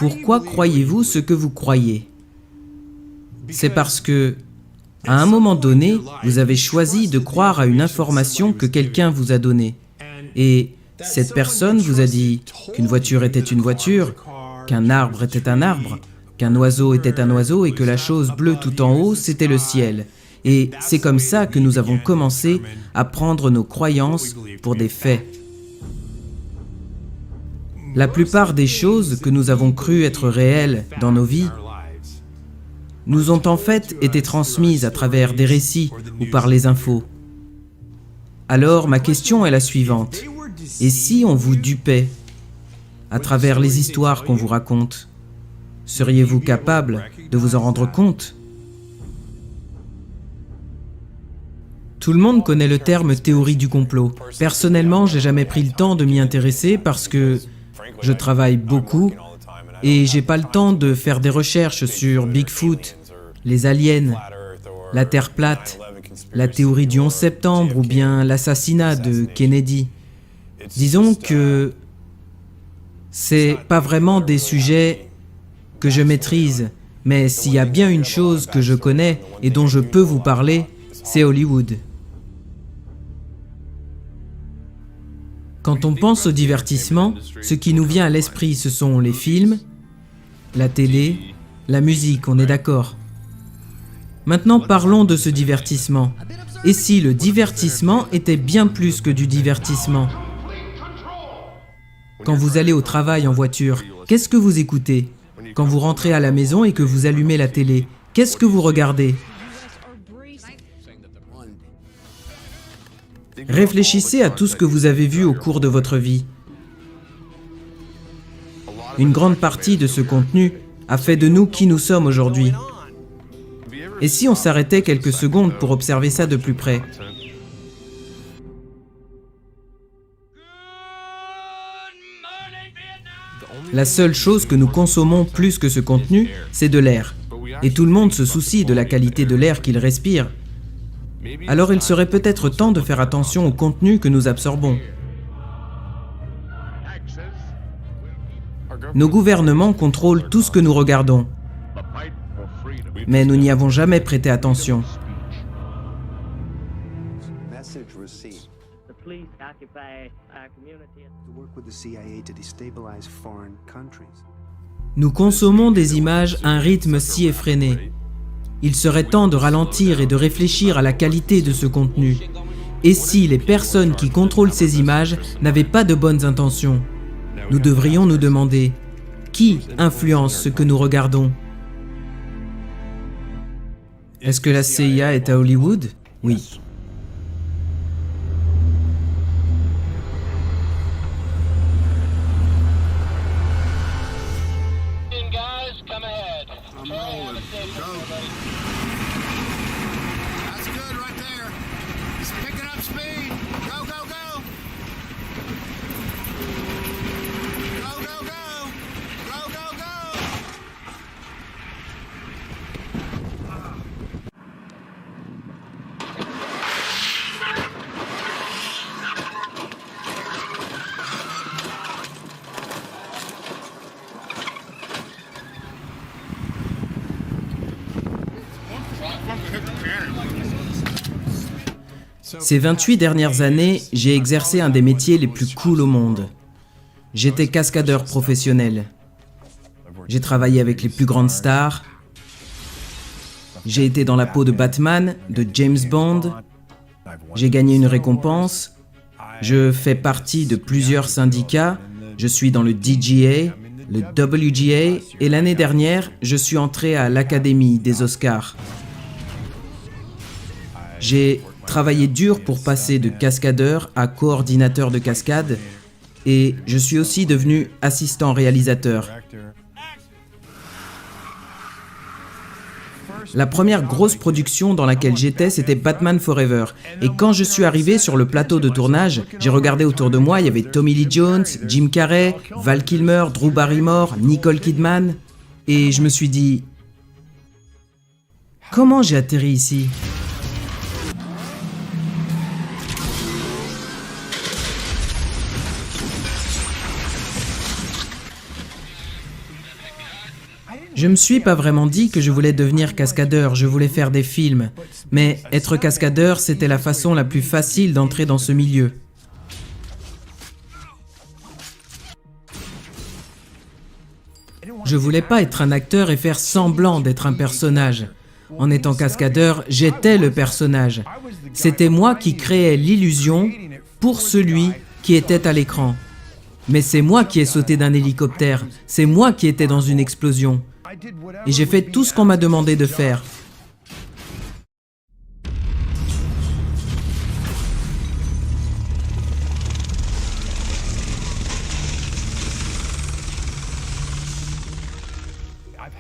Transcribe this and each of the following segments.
Pourquoi croyez-vous ce que vous croyez? C'est parce que, à un moment donné, vous avez choisi de croire à une information que quelqu'un vous a donnée. Et cette personne vous a dit qu'une voiture était une voiture, qu'un arbre était un arbre, qu'un oiseau était un oiseau et que la chose bleue tout en haut, c'était le ciel. Et c'est comme ça que nous avons commencé à prendre nos croyances pour des faits. La plupart des choses que nous avons cru être réelles dans nos vies nous ont en fait été transmises à travers des récits ou par les infos. Alors ma question est la suivante. Et si on vous dupait à travers les histoires qu'on vous raconte, seriez-vous capable de vous en rendre compte? Tout le monde connaît le terme théorie du complot. Personnellement, j'ai jamais pris le temps de m'y intéresser parce que je travaille beaucoup et j'ai pas le temps de faire des recherches sur Bigfoot, les aliens, la Terre plate, la théorie du 11 septembre ou bien l'assassinat de Kennedy. Disons que c'est pas vraiment des sujets que je maîtrise, mais s'il y a bien une chose que je connais et dont je peux vous parler, c'est Hollywood. Quand on pense au divertissement, ce qui nous vient à l'esprit, ce sont les films, la télé, la musique, on est d'accord. Maintenant, parlons de ce divertissement. Et si le divertissement était bien plus que du divertissement? Quand vous allez au travail en voiture, qu'est-ce que vous écoutez? Quand vous rentrez à la maison et que vous allumez la télé, qu'est-ce que vous regardez? Réfléchissez à tout ce que vous avez vu au cours de votre vie. Une grande partie de ce contenu a fait de nous qui nous sommes aujourd'hui. Et si on s'arrêtait quelques secondes pour observer ça de plus près? La seule chose que nous consommons plus que ce contenu, c'est de l'air. Et tout le monde se soucie de la qualité de l'air qu'il respire. Alors il serait peut-être temps de faire attention au contenu que nous absorbons. Nos gouvernements contrôlent tout ce que nous regardons. Mais nous n'y avons jamais prêté attention. Nous consommons des images à un rythme si effréné. Il serait temps de ralentir et de réfléchir à la qualité de ce contenu. Et si les personnes qui contrôlent ces images n'avaient pas de bonnes intentions? Nous devrions nous demander, qui influence ce que nous regardons? Est-ce que la CIA est à Hollywood? Oui. Ces 28 dernières années, j'ai exercé un des métiers les plus cool au monde. J'étais cascadeur professionnel. J'ai travaillé avec les plus grandes stars. J'ai été dans la peau de Batman, de James Bond. J'ai gagné une récompense. Je fais partie de plusieurs syndicats. Je suis dans le DGA, le WGA, et l'année dernière, je suis entré à l'Académie des Oscars. J'ai travaillé dur pour passer de cascadeur à coordinateur de cascade et je suis aussi devenu assistant réalisateur. La première grosse production dans laquelle j'étais, c'était Batman Forever. Et quand je suis arrivé sur le plateau de tournage, j'ai regardé autour de moi, il y avait Tommy Lee Jones, Jim Carrey, Val Kilmer, Drew Barrymore, Nicole Kidman. Et je me suis dit, comment j'ai atterri ici ? Je me suis pas vraiment dit que je voulais devenir cascadeur, je voulais faire des films. Mais être cascadeur, c'était la façon la plus facile d'entrer dans ce milieu. Je voulais pas être un acteur et faire semblant d'être un personnage. En étant cascadeur, j'étais le personnage. C'était moi qui créais l'illusion pour celui qui était à l'écran. Mais c'est moi qui ai sauté d'un hélicoptère, c'est moi qui étais dans une explosion. Et j'ai fait tout ce qu'on m'a demandé de faire.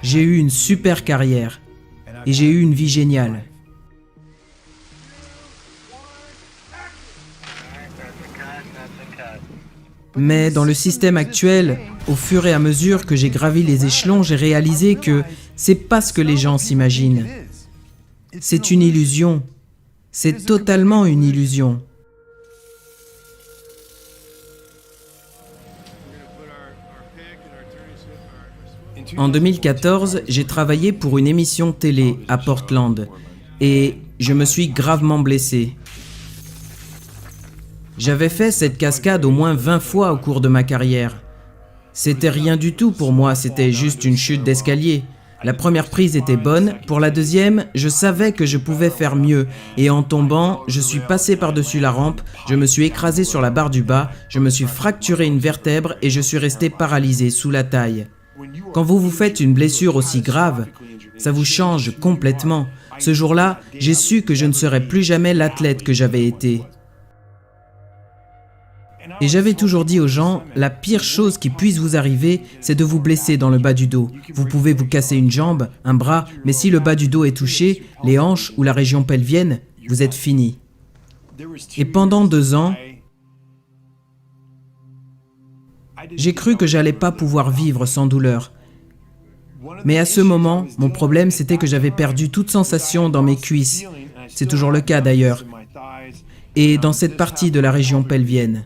J'ai eu une super carrière et j'ai eu une vie géniale. Mais dans le système actuel, au fur et à mesure que j'ai gravi les échelons, j'ai réalisé que c'est pas ce que les gens s'imaginent. C'est une illusion. C'est totalement une illusion. En 2014, j'ai travaillé pour une émission télé à Portland et je me suis gravement blessé. J'avais fait cette cascade au moins 20 fois au cours de ma carrière. C'était rien du tout pour moi, c'était juste une chute d'escalier. La première prise était bonne, pour la deuxième, je savais que je pouvais faire mieux et en tombant, je suis passé par-dessus la rampe, je me suis écrasé sur la barre du bas, je me suis fracturé une vertèbre et je suis resté paralysé sous la taille. Quand vous vous faites une blessure aussi grave, ça vous change complètement. Ce jour-là, j'ai su que je ne serais plus jamais l'athlète que j'avais été. Et j'avais toujours dit aux gens, la pire chose qui puisse vous arriver, c'est de vous blesser dans le bas du dos. Vous pouvez vous casser une jambe, un bras, mais si le bas du dos est touché, les hanches ou la région pelvienne, vous êtes fini. Et pendant 2 ans, j'ai cru que j'allais pas pouvoir vivre sans douleur. Mais à ce moment, mon problème c'était que j'avais perdu toute sensation dans mes cuisses. C'est toujours le cas d'ailleurs. Et dans cette partie de la région pelvienne.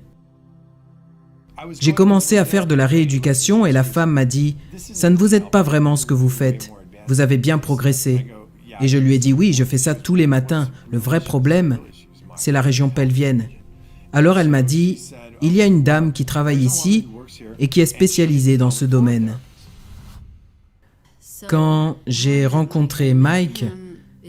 J'ai commencé à faire de la rééducation et la femme m'a dit « Ça ne vous aide pas vraiment ce que vous faites. Vous avez bien progressé. » Et je lui ai dit « Oui, je fais ça tous les matins. Le vrai problème, c'est la région pelvienne. » Alors elle m'a dit « Il y a une dame qui travaille ici et qui est spécialisée dans ce domaine. » Quand j'ai rencontré Mike,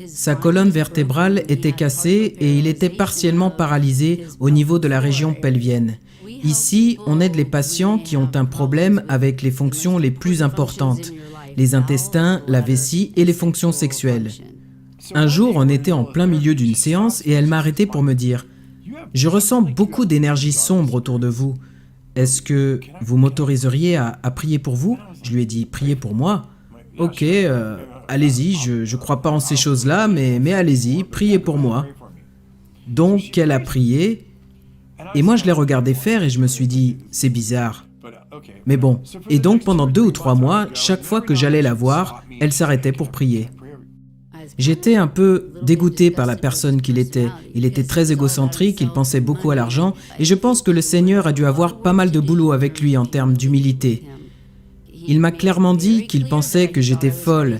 sa colonne vertébrale était cassée et il était partiellement paralysé au niveau de la région pelvienne. Ici, on aide les patients qui ont un problème avec les fonctions les plus importantes, les intestins, la vessie et les fonctions sexuelles. Un jour, on était en plein milieu d'une séance et elle m'a arrêté pour me dire « Je ressens beaucoup d'énergie sombre autour de vous. Est-ce que vous m'autoriseriez à prier pour vous ?» Je lui ai dit « Prier pour moi ? Ok, allez-y, je crois pas en ces choses-là, mais allez-y, priez pour moi. » Donc, elle a prié. Et moi, je l'ai regardé faire et je me suis dit, c'est bizarre. Mais bon, et donc pendant 2 ou 3 mois, chaque fois que j'allais la voir, elle s'arrêtait pour prier. J'étais un peu dégoûté par la personne qu'il était. Il était très égocentrique, il pensait beaucoup à l'argent, et je pense que le Seigneur a dû avoir pas mal de boulot avec lui en termes d'humilité. Il m'a clairement dit qu'il pensait que j'étais folle,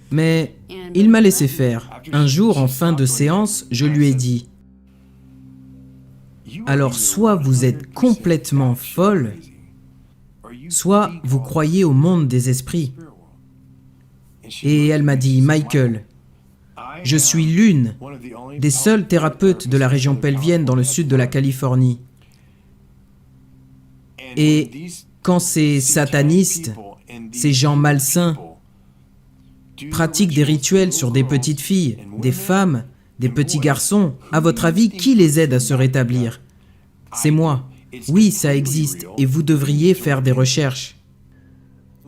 mais il m'a laissé faire. Un jour, en fin de séance, je lui ai dit « Alors, soit vous êtes complètement folle, soit vous croyez au monde des esprits. » Et elle m'a dit « Michael, je suis l'une des seules thérapeutes de la région pelvienne dans le sud de la Californie. Et quand ces satanistes, ces gens malsains, pratiquent des rituels sur des petites filles, des femmes, des petits garçons, à votre avis, qui les aide à se rétablir? C'est moi. Oui, ça existe, et vous devriez faire des recherches.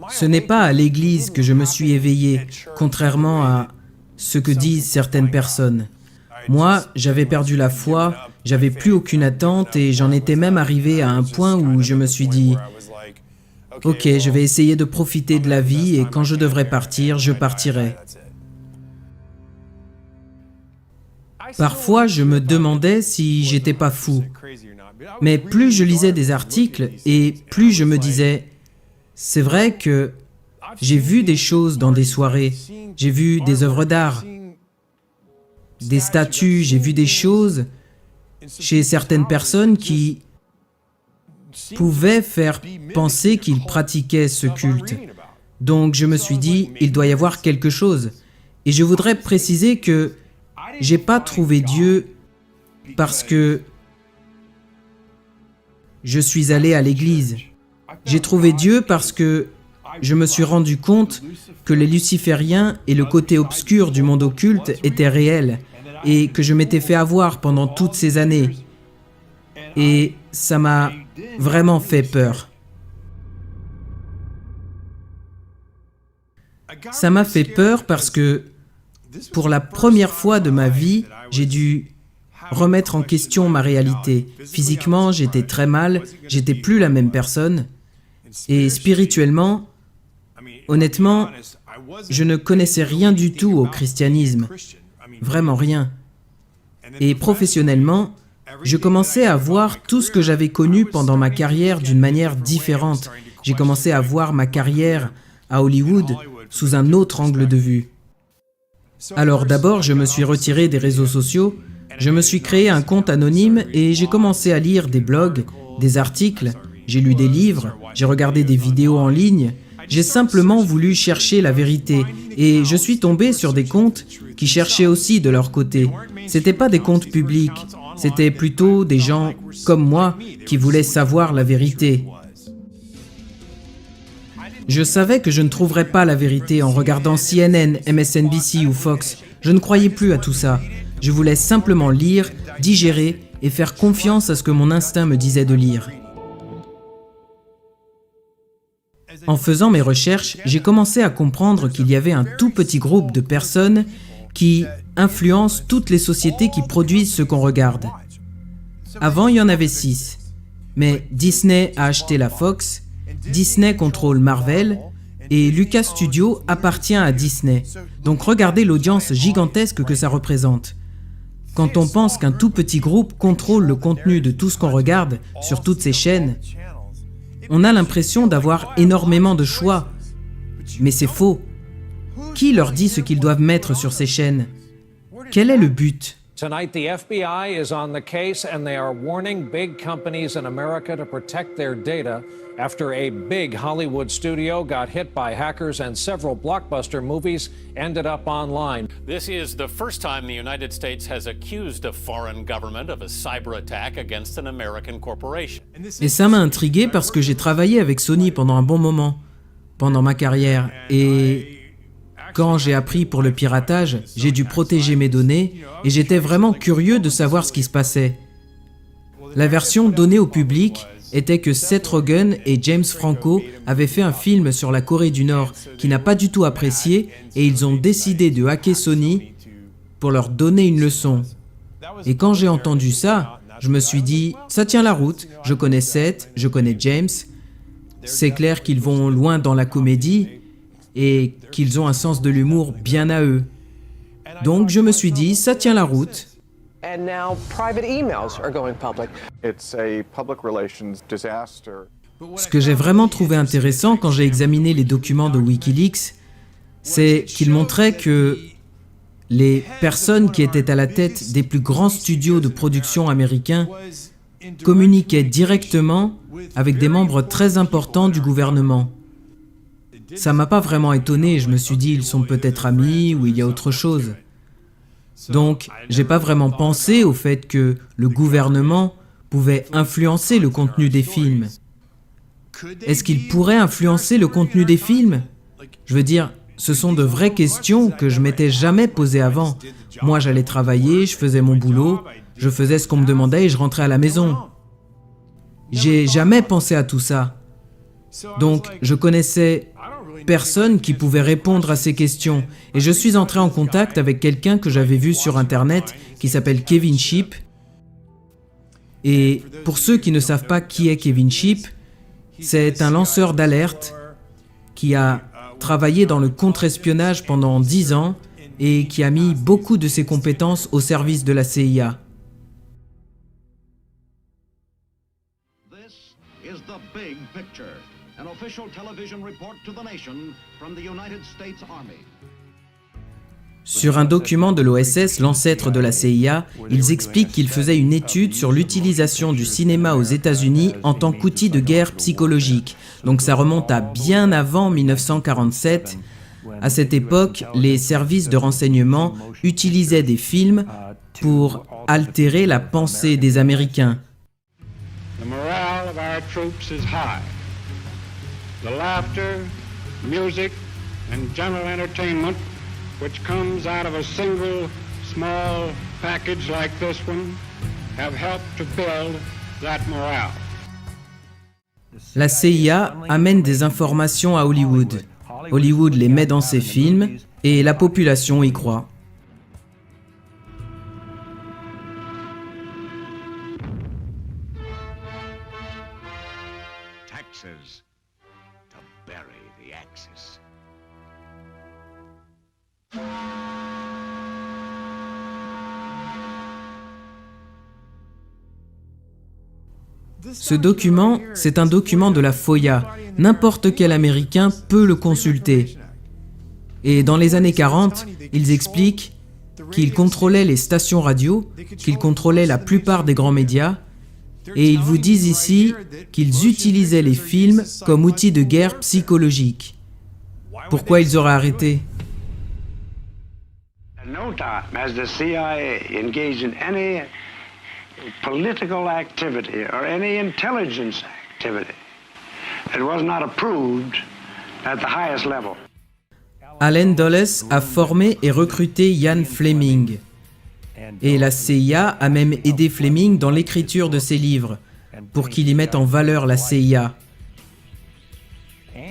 Ce n'est pas à l'église que je me suis éveillé, contrairement à ce que disent certaines personnes. Moi, j'avais perdu la foi, j'avais plus aucune attente, et j'en étais même arrivé à un point où je me suis dit « Ok, je vais essayer de profiter de la vie, et quand je devrais partir, je partirai. » Parfois, je me demandais si j'étais pas fou. Mais plus je lisais des articles et plus je me disais, c'est vrai que J'ai vu des choses dans des soirées, j'ai vu des œuvres d'art, des statues, j'ai vu des choses chez certaines personnes qui pouvaient faire penser qu'ils pratiquaient ce culte. Donc je me suis dit, il doit y avoir quelque chose. Et je voudrais préciser que j'ai pas trouvé Dieu parce que je suis allé à l'église. J'ai trouvé Dieu parce que je me suis rendu compte que les lucifériens et le côté obscur du monde occulte étaient réels et que je m'étais fait avoir pendant toutes ces années. Et ça m'a vraiment fait peur. Ça m'a fait peur parce que pour la première fois de ma vie, j'ai dû remettre en question ma réalité. Physiquement, j'étais très mal, j'étais plus la même personne. Et spirituellement, honnêtement, je ne connaissais rien du tout au christianisme. Vraiment rien. Et professionnellement, je commençais à voir tout ce que j'avais connu pendant ma carrière d'une manière différente. J'ai commencé à voir ma carrière à Hollywood sous un autre angle de vue. Alors d'abord, je me suis retiré des réseaux sociaux, je me suis créé un compte anonyme et j'ai commencé à lire des blogs, des articles, j'ai lu des livres, j'ai regardé des vidéos en ligne. J'ai simplement voulu chercher la vérité et je suis tombé sur des comptes qui cherchaient aussi de leur côté. C'était pas des comptes publics, c'était plutôt des gens comme moi qui voulaient savoir la vérité. Je savais que je ne trouverais pas la vérité en regardant CNN, MSNBC ou Fox. Je ne croyais plus à tout ça. Je voulais simplement lire, digérer et faire confiance à ce que mon instinct me disait de lire. En faisant mes recherches, j'ai commencé à comprendre qu'il y avait un tout petit groupe de personnes qui influencent toutes les sociétés qui produisent ce qu'on regarde. Avant, il y en avait 6. Mais Disney a acheté la Fox, Disney contrôle Marvel et Lucas Studio appartient à Disney. Donc regardez l'audience gigantesque que ça représente. Quand on pense qu'un tout petit groupe contrôle le contenu de tout ce qu'on regarde sur toutes ces chaînes, on a l'impression d'avoir énormément de choix. Mais c'est faux. Qui leur dit ce qu'ils doivent mettre sur ces chaînes? Quel est le but? Tonight, the FBI is on the case and they are warning big companies in America to protect their data after a big Hollywood studio got hit by hackers and several blockbuster movies ended up online. This is the first time the United States has accused a foreign government of a cyber attack against an American corporation. Et ça m'a intrigué parce que j'ai travaillé avec Sony pendant un bon moment, pendant ma carrière, et quand j'ai appris pour le piratage, j'ai dû protéger mes données et j'étais vraiment curieux de savoir ce qui se passait. La version donnée au public était que Seth Rogen et James Franco avaient fait un film sur la Corée du Nord qui n'a pas du tout apprécié et ils ont décidé de hacker Sony pour leur donner une leçon. Et quand j'ai entendu ça, je me suis dit, ça tient la route, je connais Seth, je connais James, c'est clair qu'ils vont loin dans la comédie et qu'ils ont un sens de l'humour bien à eux. Donc je me suis dit, ça tient la route. And now private emails are going public. It's a public relations disaster. Ce que j'ai vraiment trouvé intéressant quand j'ai examiné les documents de Wikileaks, c'est qu'ils montraient que les personnes qui étaient à la tête des plus grands studios de production américains communiquaient directement avec des membres très importants du gouvernement. Ça m'a pas vraiment étonné, je me suis dit ils sont peut-être amis ou il y a autre chose. Donc, j'ai pas vraiment pensé au fait que le gouvernement pouvait influencer le contenu des films. Est-ce qu'il pourrait influencer le contenu des films? Je veux dire, ce sont de vraies questions que je m'étais jamais posées avant. Moi, j'allais travailler, je faisais mon boulot, je faisais ce qu'on me demandait et je rentrais à la maison. J'ai jamais pensé à tout ça. Donc, je connaissais personne qui pouvait répondre à ces questions. Et je suis entré en contact avec quelqu'un que j'avais vu sur Internet qui s'appelle Kevin Sheep. Et pour ceux qui ne savent pas qui est Kevin Sheep, c'est un lanceur d'alerte qui a travaillé dans le contre-espionnage pendant 10 ans et qui a mis beaucoup de ses compétences au service de la CIA. This is the big picture. An official television report to the nation from the United States Army. Sur un document de l'OSS, l'ancêtre de la CIA, ils expliquent qu'ils faisaient une étude sur l'utilisation du cinéma aux États-Unis en tant qu'outil de guerre psychologique. Donc ça remonte à bien avant 1947. À cette époque, les services de renseignement utilisaient des films pour altérer la pensée des Américains. The morale of our troops is high. The laughter, music, and general entertainment which comes out of a single small package like this one have helped to build that morale. La CIA amène des informations à Hollywood. Hollywood les met dans ses films et la population y croit. Taxes to bury the Axis. Ce document, c'est un document de la FOIA. N'importe quel Américain peut le consulter. Et dans les années 40, ils expliquent qu'ils contrôlaient les stations radio, qu'ils contrôlaient la plupart des grands médias, et ils vous disent ici qu'ils utilisaient les films comme outil de guerre psychologique. Pourquoi ils auraient arrêté ? At no time has the CIA engaged in any political activity or any intelligence activity that was not approved at the highest level. Allen Dulles a formé et recruté Ian Fleming. Et la CIA a même aidé Fleming dans l'écriture de ses livres, pour qu'il y mette en valeur la CIA.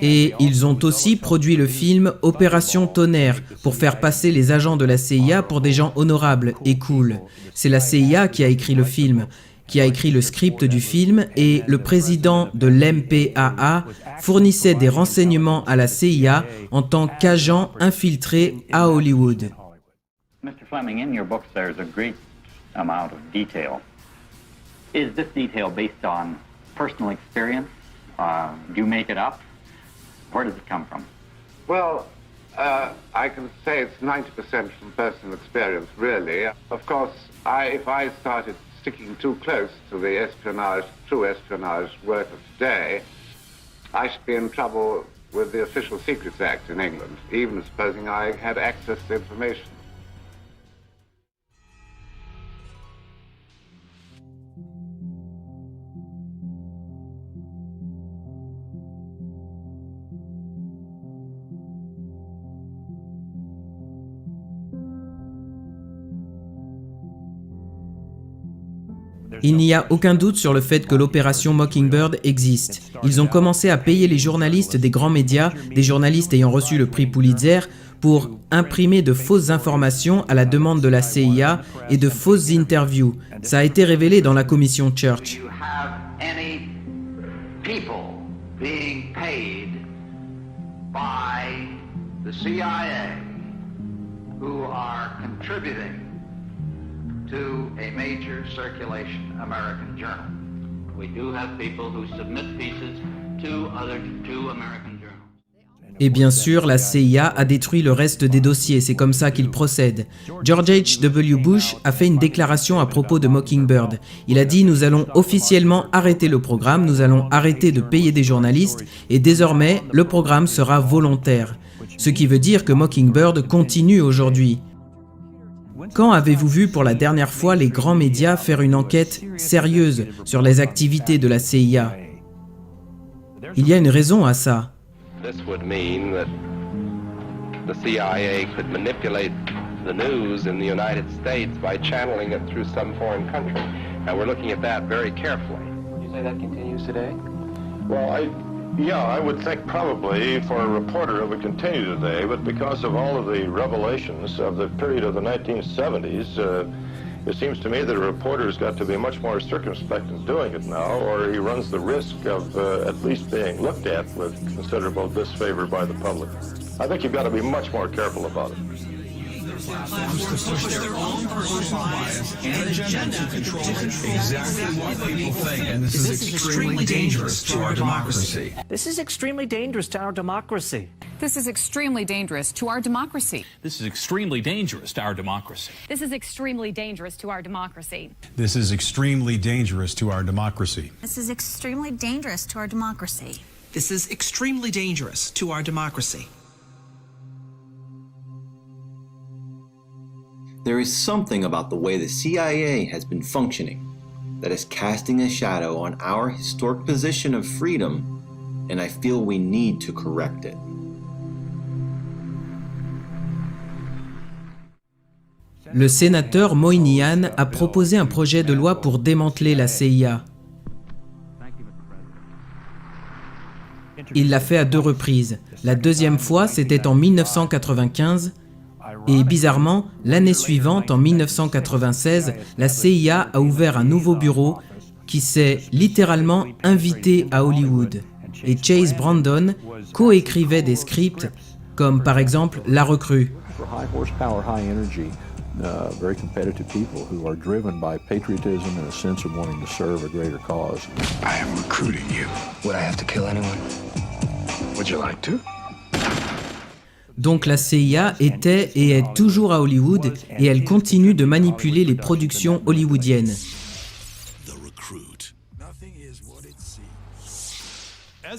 Et ils ont aussi produit le film Opération Tonnerre, pour faire passer les agents de la CIA pour des gens honorables et cool. C'est la CIA qui a écrit le film, qui a écrit le script du film, et le président de l'MPAA fournissait des renseignements à la CIA en tant qu'agent infiltré à Hollywood. Mr. Fleming, in your books there's a great amount of detail. Is this detail based on personal experience? Do you make it up? Where does it come from? Well, I can say it's 90% from personal experience, really. Of course, if I started sticking too close to the true espionage work of today, I should be in trouble with the Official Secrets Act in England, even supposing I had access to information. Il n'y a aucun doute sur le fait que l'opération Mockingbird existe. Ils ont commencé à payer les journalistes des grands médias, des journalistes ayant reçu le prix Pulitzer, pour imprimer de fausses informations à la demande de la CIA et de fausses interviews. Ça a été révélé dans la commission Church. Do you have any people being paid by the CIA who are contributing to a major circulation American journal? We do have people who submit pieces to American journals. Et bien sûr, la CIA a détruit le reste des dossiers, c'est comme ça qu'ils procèdent. George H.W. Bush a fait une déclaration à propos de Mockingbird. Il a dit « Nous allons officiellement arrêter le programme, nous allons arrêter de payer des journalistes, et désormais, le programme sera volontaire. » Ce qui veut dire que Mockingbird continue aujourd'hui. Quand avez-vous vu pour la dernière fois les grands médias faire une enquête sérieuse sur les activités de la CIA? Il y a une raison à ça. This would mean that the CIA could manipulate the news in the United States by channeling it through some foreign country. And we're looking at that very carefully. You say that continues today? Well, I would think probably for a reporter it would continue today, but because of all of the revelations of the period of the 1970s, it seems to me that a reporter's got to be much more circumspect in doing it now, or he runs the risk of at least being looked at with considerable disfavor by the public. I think you've got to be much more careful about it. platforms to push their own personal bias and agenda to control exactly what people think. And this is extremely dangerous to our democracy. This is extremely dangerous to our democracy. This is extremely dangerous to our democracy. This is extremely dangerous to our democracy. This is extremely dangerous to our democracy. This is extremely dangerous to our democracy. This is extremely dangerous to our democracy. This is extremely dangerous to our democracy. There is something about the way the CIA has been functioning that is casting a shadow on our historic position of freedom, and I feel we need to correct it. Le sénateur Moynihan a proposé un projet de loi pour démanteler la CIA. Il l'a fait à 2 reprises. La deuxième fois, c'était en 1995. Et bizarrement, l'année suivante, en 1996, la CIA a ouvert un nouveau bureau qui s'est littéralement invité à Hollywood. Et Chase Brandon coécrivait des scripts comme par exemple La Recrue. Very competitive people who are driven by patriotism and a sense of wanting to serve a greater cause. I am recruiting you. Would I have to kill anyone? Would you like to? Donc la CIA était et est toujours à Hollywood et elle continue de manipuler les productions hollywoodiennes.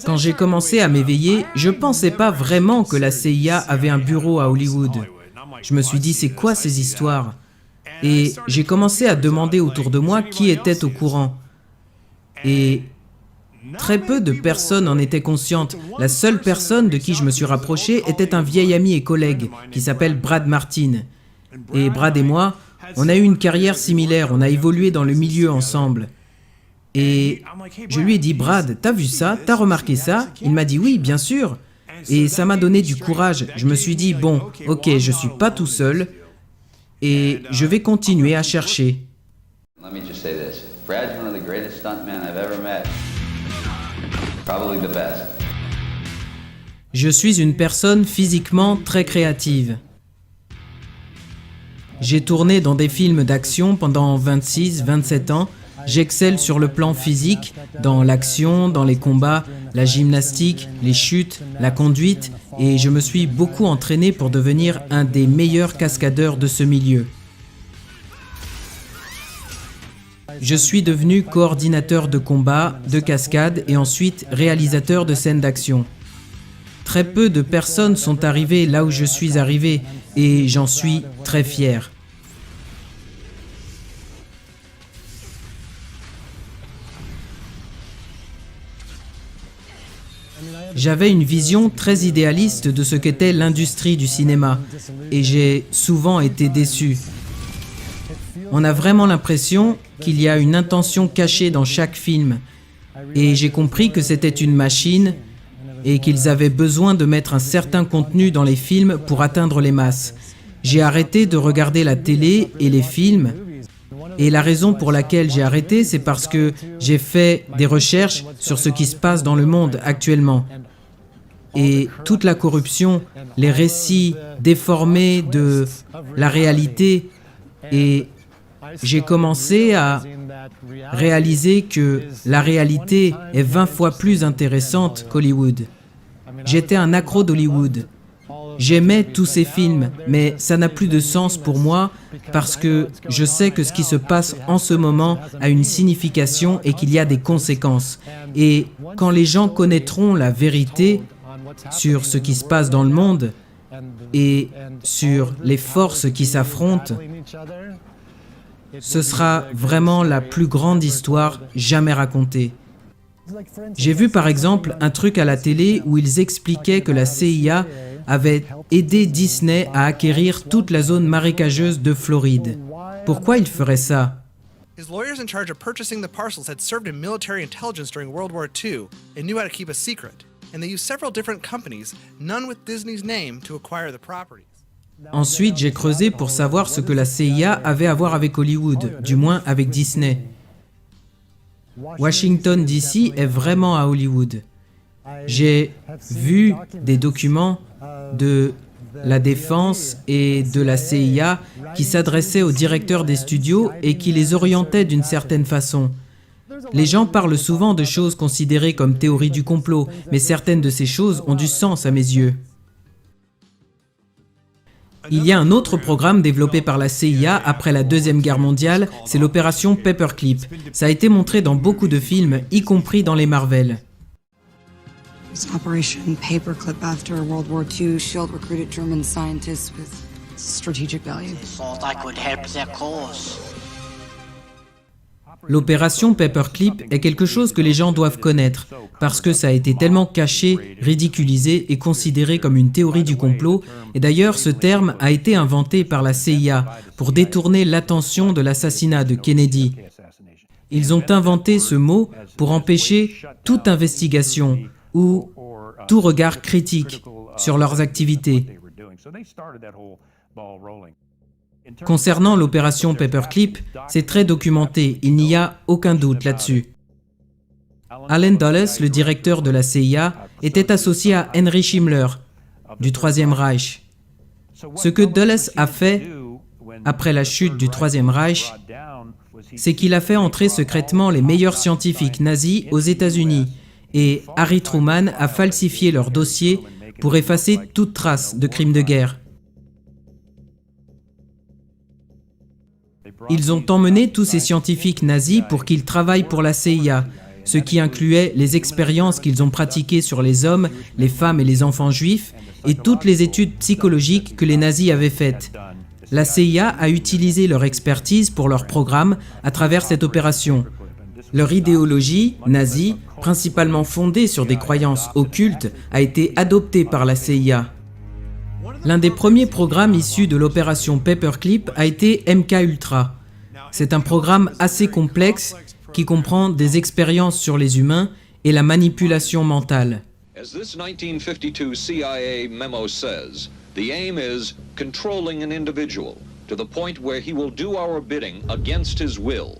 Quand j'ai commencé à m'éveiller, je ne pensais pas vraiment que la CIA avait un bureau à Hollywood. Je me suis dit, c'est quoi ces histoires? Et j'ai commencé à demander autour de moi qui était au courant. Et très peu de personnes en étaient conscientes. La seule personne de qui je me suis rapproché était un vieil ami et collègue qui s'appelle Brad Martin. Et Brad et moi, on a eu une carrière similaire, on a évolué dans le milieu ensemble. Et je lui ai dit, Brad, t'as vu ça? T'as remarqué ça? Il m'a dit, oui, bien sûr. Et ça m'a donné du courage. Je me suis dit, bon, ok, je suis pas tout seul et je vais continuer à chercher. Let me just say this. Brad's one of the greatest stuntmen I've ever met. Probably the best. Je suis une personne physiquement très créative. J'ai tourné dans des films d'action pendant 26-27 ans. J'excelle sur le plan physique, dans l'action, dans les combats, la gymnastique, les chutes, la conduite, et je me suis beaucoup entraîné pour devenir un des meilleurs cascadeurs de ce milieu. Je suis devenu coordinateur de combat, de cascade et ensuite réalisateur de scènes d'action. Très peu de personnes sont arrivées là où je suis arrivé et j'en suis très fier. J'avais une vision très idéaliste de ce qu'était l'industrie du cinéma et j'ai souvent été déçu. On a vraiment l'impression qu'il y a une intention cachée dans chaque film et j'ai compris que c'était une machine et qu'ils avaient besoin de mettre un certain contenu dans les films pour atteindre les masses. J'ai arrêté de regarder la télé et les films et la raison pour laquelle j'ai arrêté, c'est parce que j'ai fait des recherches sur ce qui se passe dans le monde actuellement. Et toute la corruption, les récits déformés de la réalité, et j'ai commencé à réaliser que la réalité est 20 fois plus intéressante qu'Hollywood. J'étais un accro d'Hollywood. J'aimais tous ces films, mais ça n'a plus de sens pour moi parce que je sais que ce qui se passe en ce moment a une signification et qu'il y a des conséquences. Et quand les gens connaîtront la vérité sur ce qui se passe dans le monde et sur les forces qui s'affrontent, ce sera vraiment la plus grande histoire jamais racontée. J'ai vu par exemple un truc à la télé où ils expliquaient que la CIA avait aidé Disney à acquérir toute la zone marécageuse de Floride. Pourquoi ils feraient ça? His lawyers in charge of purchasing the parcels had served in military intelligence during World War II and knew how to keep a secret. And they used several different companies, none with Disney's name, to acquire the properties. Ensuite, j'ai creusé pour savoir ce que la CIA avait à voir avec Hollywood, du moins avec Disney. Washington DC est vraiment à Hollywood. J'ai vu des documents de la défense et de la CIA qui s'adressaient aux directeurs des studios et qui les orientaient d'une certaine façon. Les gens parlent souvent de choses considérées comme théories du complot, mais certaines de ces choses ont du sens à mes yeux. Il y a un autre programme développé par la CIA après la Deuxième Guerre mondiale, c'est l'opération Paperclip. Ça a été montré dans beaucoup de films, y compris dans les Marvel. Operation Paperclip after World War II, SHIELD recruited German scientists with strategic value. Thought I could help their cause. L'opération Paperclip est quelque chose que les gens doivent connaître, parce que ça a été tellement caché, ridiculisé et considéré comme une théorie du complot, et d'ailleurs ce terme a été inventé par la CIA pour détourner l'attention de l'assassinat de Kennedy. Ils ont inventé ce mot pour empêcher toute investigation ou tout regard critique sur leurs activités. Concernant l'opération Paperclip, c'est très documenté, il n'y a aucun doute là-dessus. Allen Dulles, le directeur de la CIA, était associé à Henry Himmler, du Troisième Reich. Ce que Dulles a fait après la chute du Troisième Reich, c'est qu'il a fait entrer secrètement les meilleurs scientifiques nazis aux États-Unis et Harry Truman a falsifié leurs dossiers pour effacer toute trace de crimes de guerre. Ils ont emmené tous ces scientifiques nazis pour qu'ils travaillent pour la CIA, ce qui incluait les expériences qu'ils ont pratiquées sur les hommes, les femmes et les enfants juifs, et toutes les études psychologiques que les nazis avaient faites. La CIA a utilisé leur expertise pour leur programme à travers cette opération. Leur idéologie, nazie, principalement fondée sur des croyances occultes, a été adoptée par la CIA. L'un des premiers programmes issus de l'opération Paperclip a été MK-Ultra. C'est un programme assez complexe qui comprend des expériences sur les humains et la manipulation mentale. As this 1952 CIA memo says, the aim is controlling an individual to the point where he will do our bidding against his will,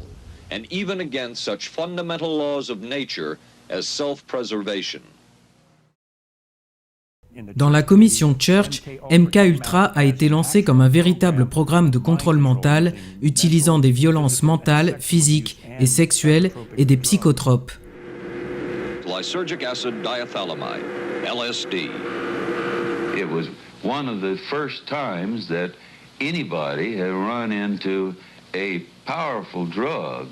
and even against such fundamental laws of nature as self-preservation. Dans la commission Church, MK-Ultra a été lancé comme un véritable programme de contrôle mental utilisant des violences mentales, physiques et sexuelles et des psychotropes. Lysergic acid diethylamide, LSD. It was one of the first times that anybody had run into a powerful drug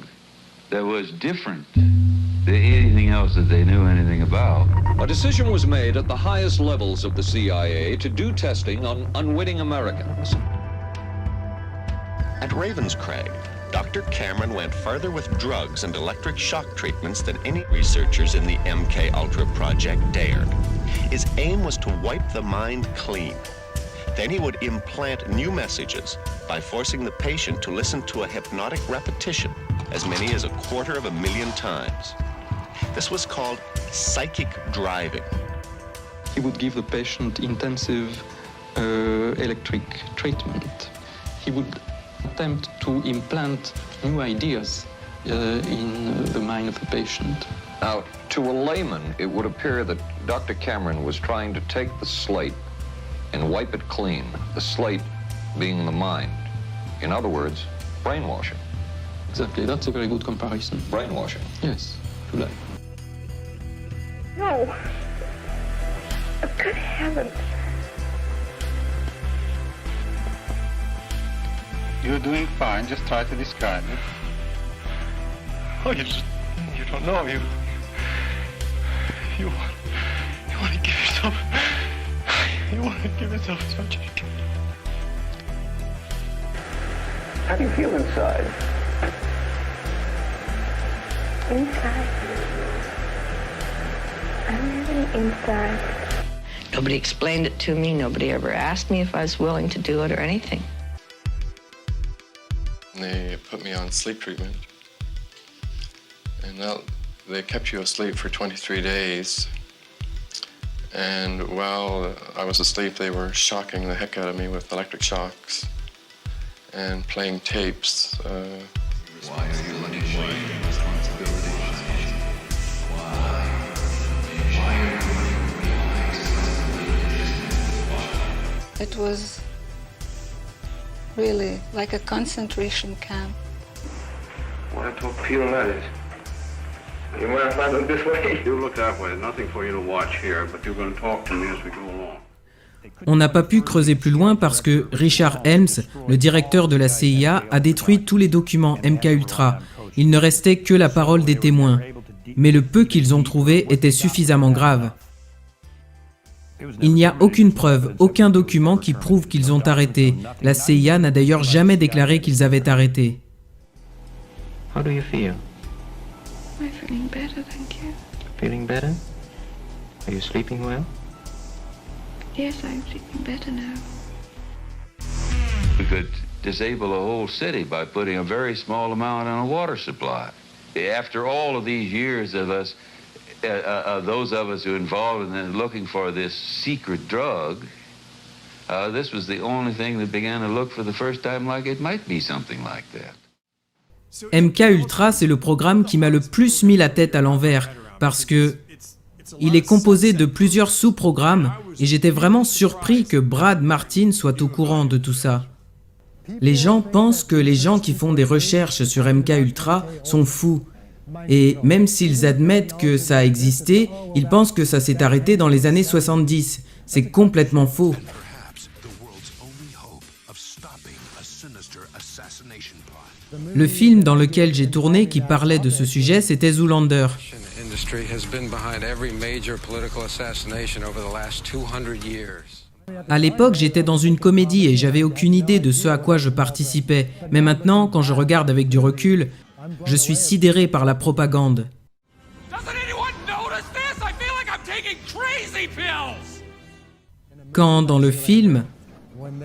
that was different than anything else that they knew anything about. A decision was made at the highest levels of the CIA to do testing on unwitting Americans. At Ravenscraig, Dr. Cameron went further with drugs and electric shock treatments than any researchers in the MK-Ultra project dared. His aim was to wipe the mind clean. Then he would implant new messages by forcing the patient to listen to a hypnotic repetition as many as 250,000 times. This was called psychic driving. He would give the patient intensive electric treatment. He would attempt to implant new ideas in the mind of the patient. Now, to a layman, it would appear that Dr. Cameron was trying to take the slate and wipe it clean, the slate being the mind. In other words, brainwashing. Exactly, that's a very good comparison. Brainwashing. Yes, to life. No. Good heavens. You're doing fine, just try to describe it. Oh, you don't know. You want to give yourself. You want to give yourself surgery. How do you feel inside? Inside. I'm really inside. Nobody explained it to me. Nobody ever asked me if I was willing to do it or anything. They put me on sleep treatment. And they kept you asleep for 23 days. And while I was asleep, they were shocking the heck out of me with electric shocks and playing tapes. Why are you letting me responsibility? It was really like a concentration camp. Well, I told Peter Letters. You mind if I look this way? You look that way. Nothing for you to watch here, but you're going to talk to me as we go along. On n'a pas pu creuser plus loin parce que Richard Helms, le directeur de la CIA, a détruit tous les documents MKUltra. Il ne restait que la parole des témoins. Mais le peu qu'ils ont trouvé était suffisamment grave. Il n'y a aucune preuve, aucun document qui prouve qu'ils ont arrêté. La CIA n'a d'ailleurs jamais déclaré qu'ils avaient arrêté. How do you feel? I'm feeling better, thank you. Feeling better? Are you sleeping well? Yes, I'm sleeping better now. We could disable a whole city by putting a very small amount on a water supply. After all of these years of us, those of us who are involved in looking for this secret drug, this was the only thing that began to look for the first time like it might be something like that. MKUltra, c'est le programme qui m'a le plus mis la tête à l'envers parce que il est composé de plusieurs sous-programmes et j'étais vraiment surpris que Brad Martin soit au courant de tout ça. Les gens pensent que les gens qui font des recherches sur MKUltra sont fous. Et même s'ils admettent que ça a existé, ils pensent que ça s'est arrêté dans les années 70. C'est complètement faux. Le film dans lequel j'ai tourné qui parlait de ce sujet, c'était Zoolander. À l'époque, j'étais dans une comédie et j'avais aucune idée de ce à quoi je participais. Mais maintenant, quand je regarde avec du recul, je suis sidéré par la propagande. Quand, dans le film,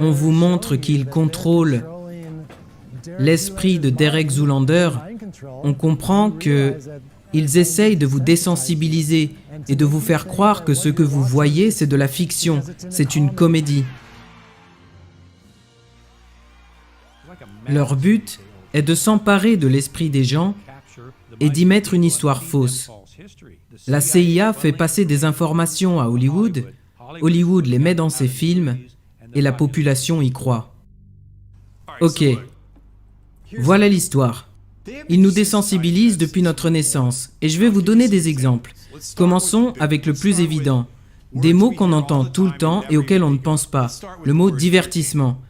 on vous montre qu'il contrôle l'esprit de Derek Zoolander, on comprend qu'ils essayent de vous désensibiliser et de vous faire croire que ce que vous voyez, c'est de la fiction, c'est une comédie. Leur but est de s'emparer de l'esprit des gens et d'y mettre une histoire fausse. La CIA fait passer des informations à Hollywood, Hollywood les met dans ses films et la population y croit. Ok, voilà l'histoire. Ils nous désensibilisent depuis notre naissance et je vais vous donner des exemples. Commençons avec le plus évident. Des mots qu'on entend tout le temps et auxquels on ne pense pas. Le mot divertissement.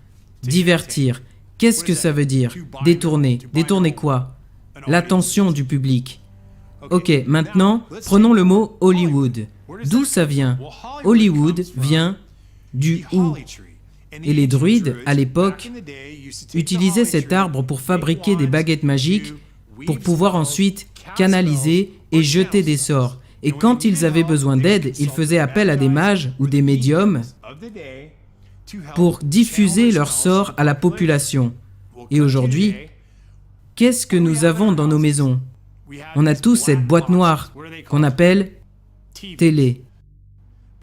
Divertir. Qu'est-ce que ça veut dire? Détourner. Détourner quoi? L'attention du public. Ok, maintenant, prenons le mot Hollywood. D'où ça vient? Hollywood vient du ou. Et les druides, à l'époque, utilisaient cet arbre pour fabriquer des baguettes magiques pour pouvoir ensuite canaliser et jeter des sorts. Et quand ils avaient besoin d'aide, ils faisaient appel à des mages ou des médiums pour diffuser leurs sorts à la population. Et aujourd'hui, qu'est-ce que nous avons dans nos maisons? On a tous cette boîte noire qu'on appelle télé.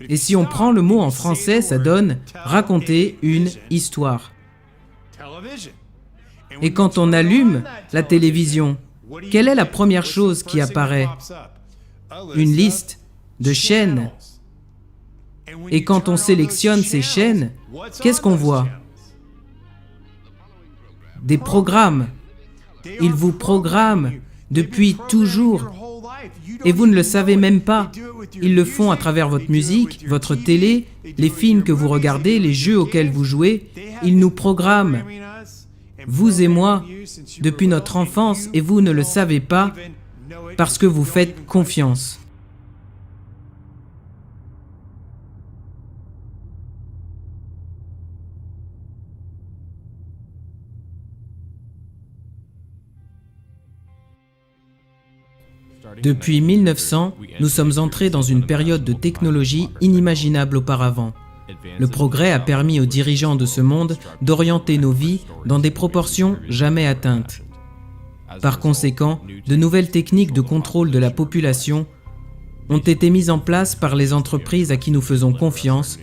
Et si on prend le mot en français, ça donne « raconter une histoire ». Et quand on allume la télévision, quelle est la première chose qui apparaît? Une liste de chaînes. Et quand on sélectionne ces chaînes, qu'est-ce qu'on voit? Des programmes. Ils vous programment depuis toujours. Et vous ne le savez même pas. Ils le font à travers votre musique, votre télé, les films que vous regardez, les jeux auxquels vous jouez. Ils nous programment, vous et moi, depuis notre enfance, et vous ne le savez pas parce que vous faites confiance. Depuis 1900, nous sommes entrés dans une période de technologie inimaginable auparavant. Le progrès a permis aux dirigeants de ce monde d'orienter nos vies dans des proportions jamais atteintes. Par conséquent, de nouvelles techniques de contrôle de la population ont été mises en place par les entreprises à qui nous faisons confiance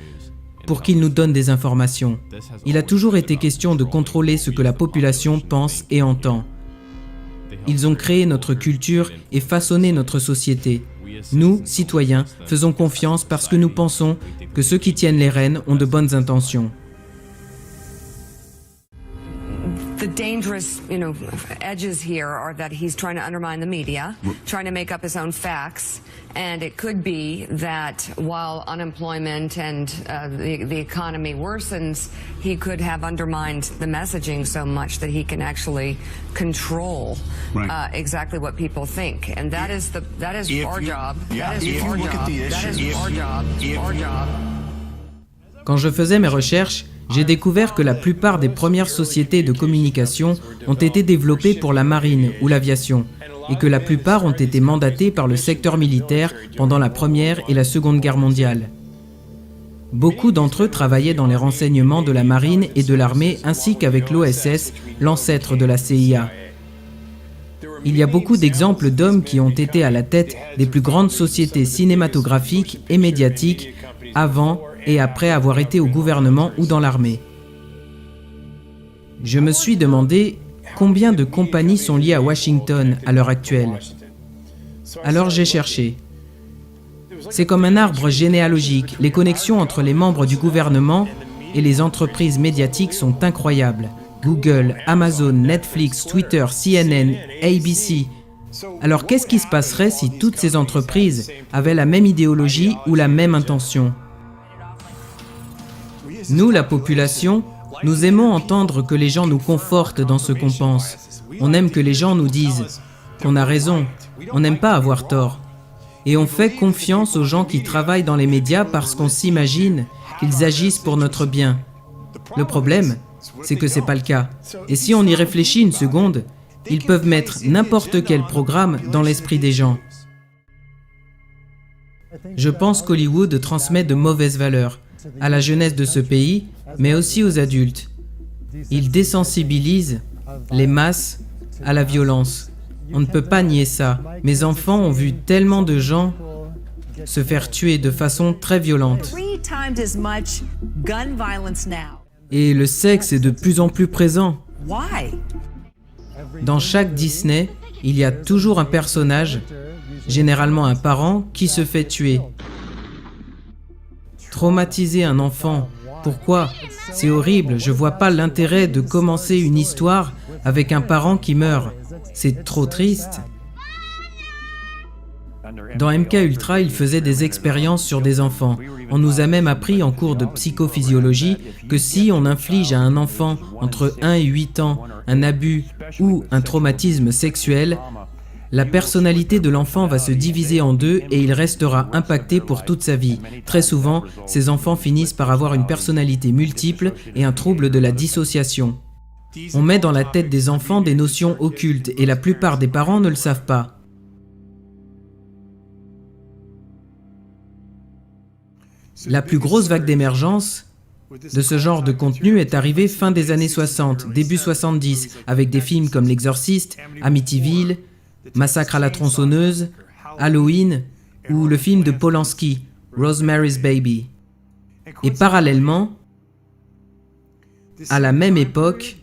pour qu'ils nous donnent des informations. Il a toujours été question de contrôler ce que la population pense et entend. Ils ont créé notre culture et façonné notre société. Nous, citoyens, faisons confiance parce que nous pensons que ceux qui tiennent les rênes ont de bonnes intentions. dangerous, edges here are that he's trying to undermine the media, trying to make up his own facts, and it could be that while unemployment and the economy worsens, he could have undermined the messaging so much that he can actually control exactly what people think, and that is our job. That is our job. That is our job. Our job. Quand je faisais mes recherches, j'ai découvert que la plupart des premières sociétés de communication ont été développées pour la marine ou l'aviation, et que la plupart ont été mandatées par le secteur militaire pendant la Première et la Seconde Guerre mondiale. Beaucoup d'entre eux travaillaient dans les renseignements de la marine et de l'armée ainsi qu'avec l'OSS, l'ancêtre de la CIA. Il y a beaucoup d'exemples d'hommes qui ont été à la tête des plus grandes sociétés cinématographiques et médiatiques avant et après avoir été au gouvernement ou dans l'armée. Je me suis demandé combien de compagnies sont liées à Washington à l'heure actuelle. Alors j'ai cherché. C'est comme un arbre généalogique. Les connexions entre les membres du gouvernement et les entreprises médiatiques sont incroyables. Google, Amazon, Netflix, Twitter, CNN, ABC. Alors qu'est-ce qui se passerait si toutes ces entreprises avaient la même idéologie ou la même intention ? Nous, la population, nous aimons entendre que les gens nous confortent dans ce qu'on pense. On aime que les gens nous disent qu'on a raison. On n'aime pas avoir tort. Et on fait confiance aux gens qui travaillent dans les médias parce qu'on s'imagine qu'ils agissent pour notre bien. Le problème, c'est que c'est pas le cas. Et si on y réfléchit une seconde, ils peuvent mettre n'importe quel programme dans l'esprit des gens. Je pense qu'Hollywood transmet de mauvaises valeurs à la jeunesse de ce pays, mais aussi aux adultes. Il désensibilise les masses à la violence. On ne peut pas nier ça. Mes enfants ont vu tellement de gens se faire tuer de façon très violente. Et le sexe est de plus en plus présent. Dans chaque Disney, il y a toujours un personnage, généralement un parent, qui se fait tuer. Traumatiser un enfant, pourquoi? C'est horrible, je vois pas l'intérêt de commencer une histoire avec un parent qui meurt. C'est trop triste. Dans MK Ultra, il faisait des expériences sur des enfants. On nous a même appris en cours de psychophysiologie que si on inflige à un enfant entre 1 et 8 ans un abus ou un traumatisme sexuel, la personnalité de l'enfant va se diviser en deux et il restera impacté pour toute sa vie. Très souvent, ces enfants finissent par avoir une personnalité multiple et un trouble de la dissociation. On met dans la tête des enfants des notions occultes et la plupart des parents ne le savent pas. La plus grosse vague d'émergence de ce genre de contenu est arrivée fin des années 60, début 70, avec des films comme L'Exorciste, Amityville, Massacre à la tronçonneuse, Halloween ou le film de Polanski, Rosemary's Baby. Et parallèlement, à la même époque,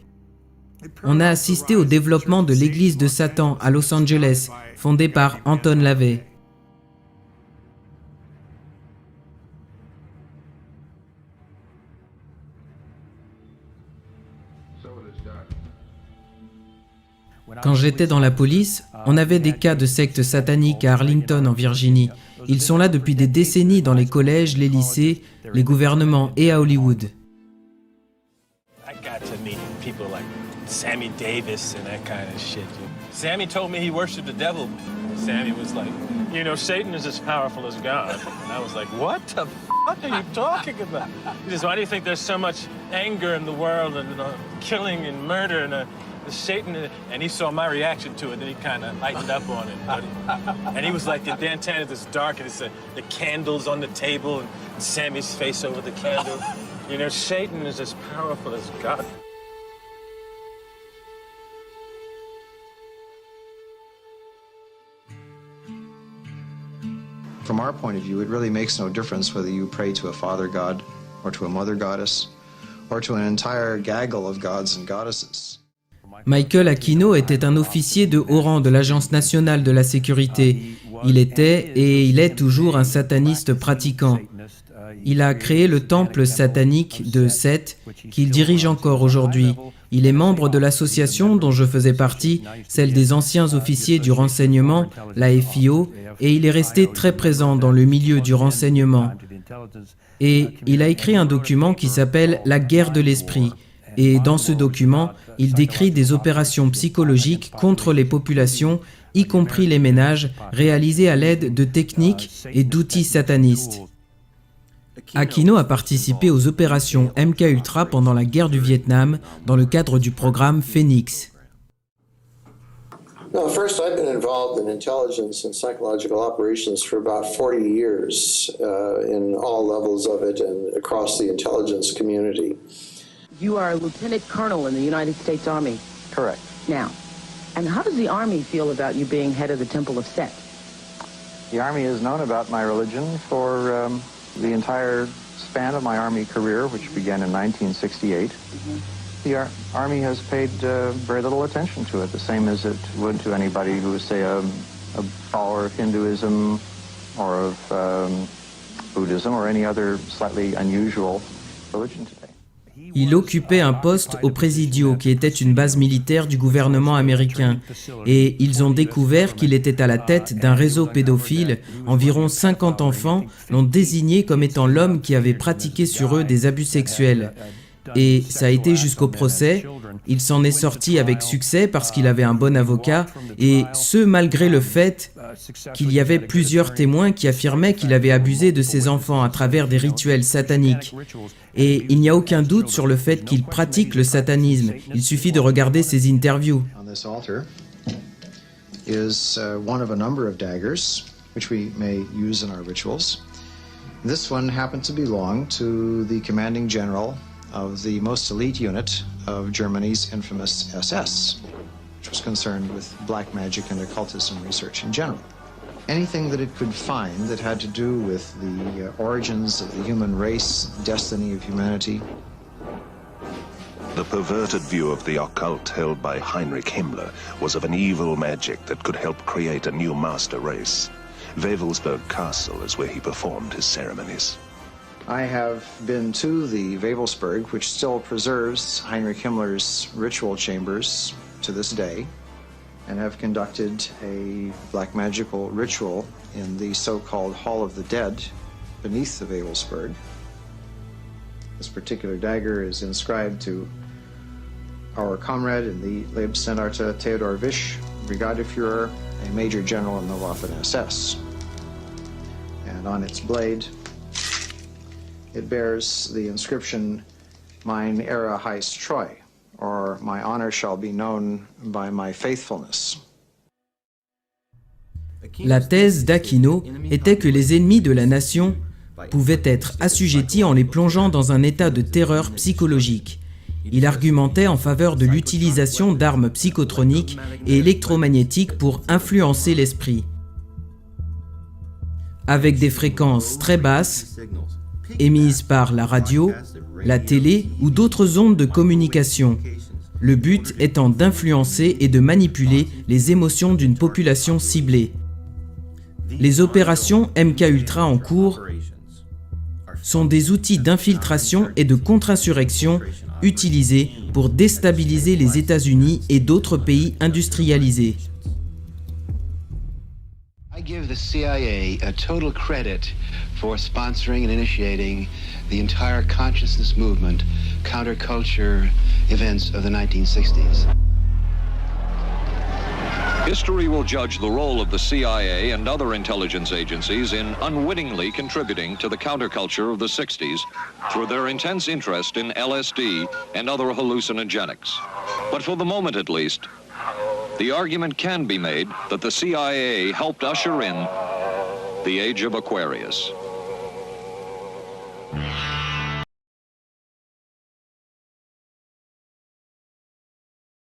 on a assisté au développement de l'église de Satan à Los Angeles, fondée par Anton LaVey. Quand j'étais dans la police, on avait des cas de sectes sataniques à Arlington en Virginie. Ils sont là depuis des décennies dans les collèges, les lycées, les gouvernements et à Hollywood. I got to meet people like Sammy Davis and that kind of shit. Sammy told me he worshiped the devil. Sammy was like, you know, Satan is as powerful as God. And I was like, what the fuck are you talking about? He says, why do you think there's so much anger in the world and killing and murder and Satan? And he saw my reaction to it, and he kind of lightened up on it. And he was like, the Dan Tanner is dark, and it's the candles on the table, and Sammy's face over the candle. You know, Satan is as powerful as God. From our point of view, it really makes no difference whether you pray to a father god, or to a mother goddess, or to an entire gaggle of gods and goddesses. Michael Aquino était un officier de haut rang de l'Agence nationale de la sécurité. Il était et il est toujours un sataniste pratiquant. Il a créé le temple satanique de Seth, qu'il dirige encore aujourd'hui. Il est membre de l'association dont je faisais partie, celle des anciens officiers du renseignement, la FIO, et il est resté très présent dans le milieu du renseignement. Et il a écrit un document qui s'appelle « La guerre de l'esprit ». Et dans ce document, il décrit des opérations psychologiques contre les populations, y compris les ménages, réalisées à l'aide de techniques et d'outils satanistes. Aquino a participé aux opérations MKUltra pendant la guerre du Vietnam dans le cadre du programme Phoenix. No, first, I've been involved in intelligence and psychological operations for about 40 years in all levels of it and across the intelligence community. You are a lieutenant colonel in the United States Army. Correct. Now, and how does the Army feel about you being head of the Temple of Set? The Army has known about my religion for the entire span of my Army career, which began in 1968. The Army has paid very little attention to it, the same as it would to anybody who is, say, a follower of Hinduism or of Buddhism or any other slightly unusual religion today. Il occupait un poste au Presidio, qui était une base militaire du gouvernement américain, et ils ont découvert qu'il était à la tête d'un réseau pédophile. Environ 50 enfants l'ont désigné comme étant l'homme qui avait pratiqué sur eux des abus sexuels. Et ça a été jusqu'au procès. Il s'en est sorti avec succès parce qu'il avait un bon avocat, et ce malgré le fait qu'il y avait plusieurs témoins qui affirmaient qu'il avait abusé de ses enfants à travers des rituels sataniques. Et il n'y a aucun doute sur le fait qu'il pratique le satanisme. Il suffit de regarder ses interviews. This altar is one of a number of daggers which we may use in our rituals. This one happened to belong to the commanding general of the most elite unit of Germany's infamous SS, which was concerned with black magic and occultism research in general. Anything that it could find that had to do with the origins of the human race, destiny of humanity. The perverted view of the occult held by Heinrich Himmler was of an evil magic that could help create a new master race. Wewelsburg Castle is where he performed his ceremonies. I have been to the Wewelsburg, which still preserves Heinrich Himmler's ritual chambers to this day, and have conducted a black magical ritual in the so-called Hall of the Dead beneath the Wewelsburg. This particular dagger is inscribed to our comrade in the Leibstandarte Theodor Wisch, Brigadeführer, a major general in the Waffen-SS. And on its blade, it bears the inscription, Mein Ehre heißt Treu, or my honor shall be known by my faithfulness. La thèse d'Aquino était que les ennemis de la nation pouvaient être assujettis en les plongeant dans un état de terreur psychologique. Il argumentait en faveur de l'utilisation d'armes psychotroniques et électromagnétiques pour influencer l'esprit. Avec des fréquences très basses, émises par la radio, la télé ou d'autres ondes de communication, le but étant d'influencer et de manipuler les émotions d'une population ciblée. Les opérations MKUltra en cours sont des outils d'infiltration et de contre-insurrection utilisés pour déstabiliser les États-Unis et d'autres pays industrialisés. I give the CIA a total credit for sponsoring and initiating the entire consciousness movement, counterculture events of the 1960s. History will judge the role of the CIA and other intelligence agencies in unwittingly contributing to the counterculture of the 60s through their intense interest in LSD and other hallucinogenics. But for the moment at least, the argument can be made that the CIA helped usher in the age of Aquarius.